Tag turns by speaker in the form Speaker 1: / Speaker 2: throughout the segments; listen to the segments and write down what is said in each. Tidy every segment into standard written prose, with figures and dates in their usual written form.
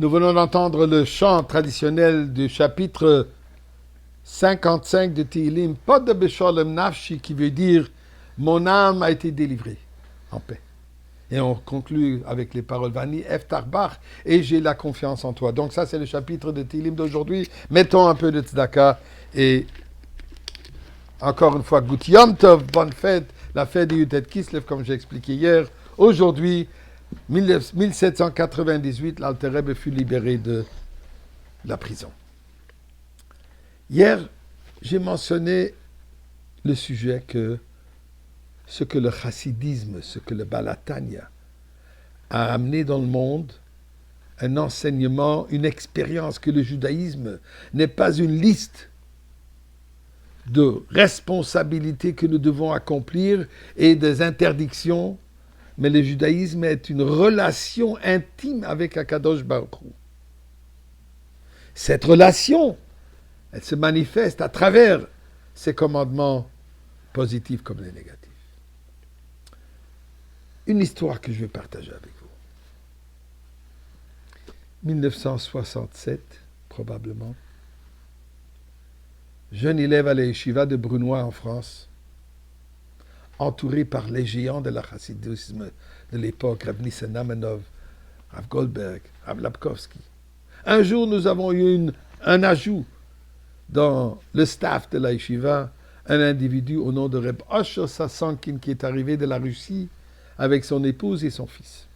Speaker 1: Nous venons d'entendre le chant traditionnel du chapitre 55 de Tehillim, Pod Besholem Nafshi, qui veut dire mon âme a été délivrée en paix. Et on conclut avec les paroles Vani Eftar Bach, et j'ai la confiance en toi. Donc ça, c'est le chapitre de Tehillim d'aujourd'hui. Mettons un peu de tzedaka et encore une fois, Gut Yom Tov, bonne fête, la fête de Yutet Kislev, comme j'ai expliqué hier. Aujourd'hui, 1798, l'Alter Rebbe fut libéré de la prison. Hier, j'ai mentionné le sujet que ce que le chassidisme, ce que le Balatania a amené dans le monde, un enseignement, une expérience, que le judaïsme n'est pas une liste de responsabilités que nous devons accomplir et des interdictions, mais le judaïsme est une relation intime avec Akadosh Baruch Hu. Cette relation, elle se manifeste à travers ces commandements positifs comme les négatifs. Une histoire que je vais partager avec vous. 1967, probablement. Jeune élève à l'Yeshiva de Brunois en France, entouré par les géants de la chassidisme de l'époque, Rav Nissen Namenov, Rav Goldberg, Rav Lapkowski. Un jour, nous avons eu un ajout dans le staff de la Yeshiva, un individu au nom de Reb Osher Sassankin qui est arrivé de la Russie avec son épouse et son fils.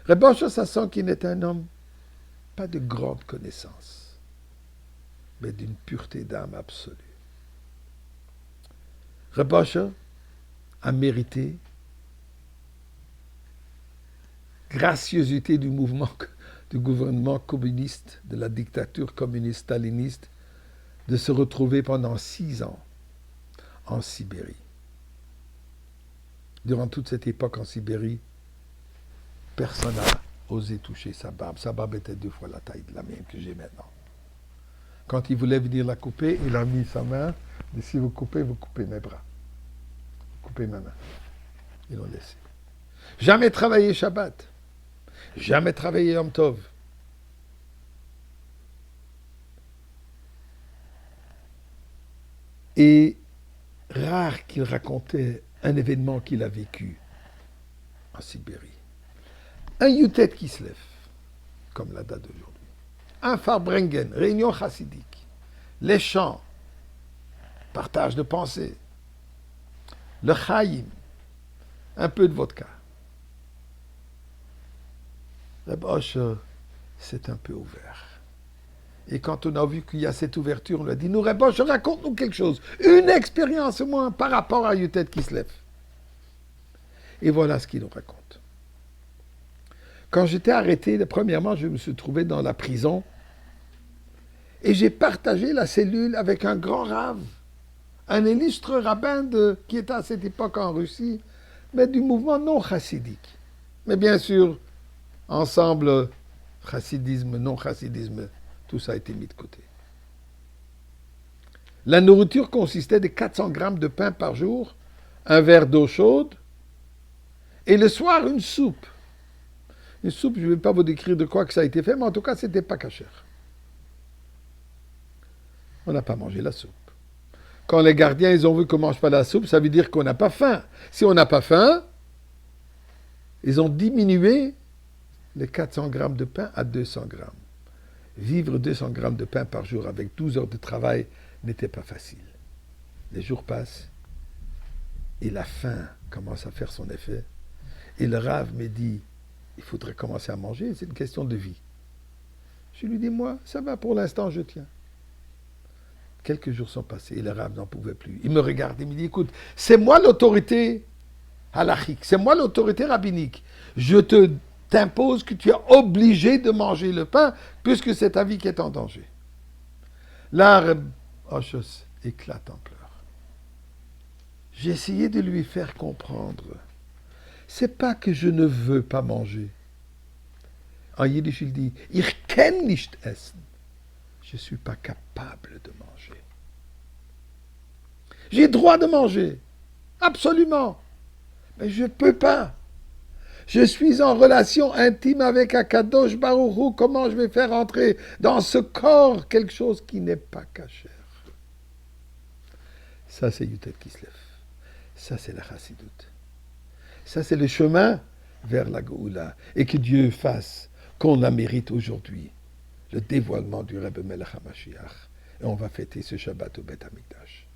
Speaker 1: Reb Osher Sassankin est un homme pas de grande connaissance, mais d'une pureté d'âme absolue. Reb Osher a mérité graciosité du mouvement du gouvernement communiste, de la dictature communiste staliniste, de se retrouver pendant 6 ans en Sibérie. Durant toute cette époque en Sibérie, personne n'a osé toucher sa barbe. Sa barbe était 2 fois la taille de la mienne que j'ai maintenant. Quand il voulait venir la couper, il a mis sa main, et si vous coupez mes bras. Vous coupez ma main. Ils l'ont laissé. Jamais travaillé Shabbat. Jamais travaillé Yom Tov. Et rare qu'il racontait un événement qu'il a vécu en Sibérie. Un Yutet Kislev, comme la date d'aujourd'hui. Un Farbrengen, réunion chassidique. Les chants, partage de pensée. Le Chaim, un peu de vodka. Reb Osher s'est un peu ouvert. Et quand on a vu qu'il y a cette ouverture, on lui a dit, nous Reb Osher, raconte-nous quelque chose. Une expérience au moins par rapport à Yutet Kislev. Et voilà ce qu'il nous raconte. Quand j'étais arrêté, premièrement, je me suis trouvé dans la prison et j'ai partagé la cellule avec un grand rave, un illustre rabbin qui était à cette époque en Russie, mais du mouvement non chassidique. Mais bien sûr, ensemble, chassidisme, non chassidisme, tout ça a été mis de côté. La nourriture consistait de 400 grammes de pain par jour, un verre d'eau chaude, et le soir, une soupe. Une soupe, je ne vais pas vous décrire de quoi que ça a été fait, mais en tout cas, ce n'était pas kasher. On n'a pas mangé la soupe. Quand les gardiens ils ont vu qu'on ne mange pas la soupe, ça veut dire qu'on n'a pas faim. Si on n'a pas faim, ils ont diminué les 400 grammes de pain à 200 grammes. Vivre 200 grammes de pain par jour avec 12 heures de travail n'était pas facile. Les jours passent et la faim commence à faire son effet. Et le Rav me dit, il faudrait commencer à manger, c'est une question de vie. Je lui dis, moi, ça va, pour l'instant, je tiens. Quelques jours sont passés et le Rav n'en pouvait plus. Il me regarde et me dit, écoute, c'est moi l'autorité halachique, c'est moi l'autorité rabbinique. Je t'impose que tu es obligé de manger le pain puisque c'est ta vie qui est en danger. Là, Reb Osher éclate en pleurs. J'ai essayé de lui faire comprendre. C'est pas que je ne veux pas manger. En yiddish, il dit, ich kann nicht essen. Je ne suis pas capable de manger. J'ai droit de manger. Absolument. Mais je ne peux pas. Je suis en relation intime avec Akadosh Baruch Hu. Comment je vais faire entrer dans ce corps quelque chose qui n'est pas caché? Ça, c'est Yutet Kislev. Ça, c'est la Chassidoute. Ça, c'est le chemin vers la Goula. Et que Dieu fasse qu'on la mérite aujourd'hui. Le dévoilement du Rebbe Melech HaMashiach. Et on va fêter ce Shabbat au Beth Amikdash.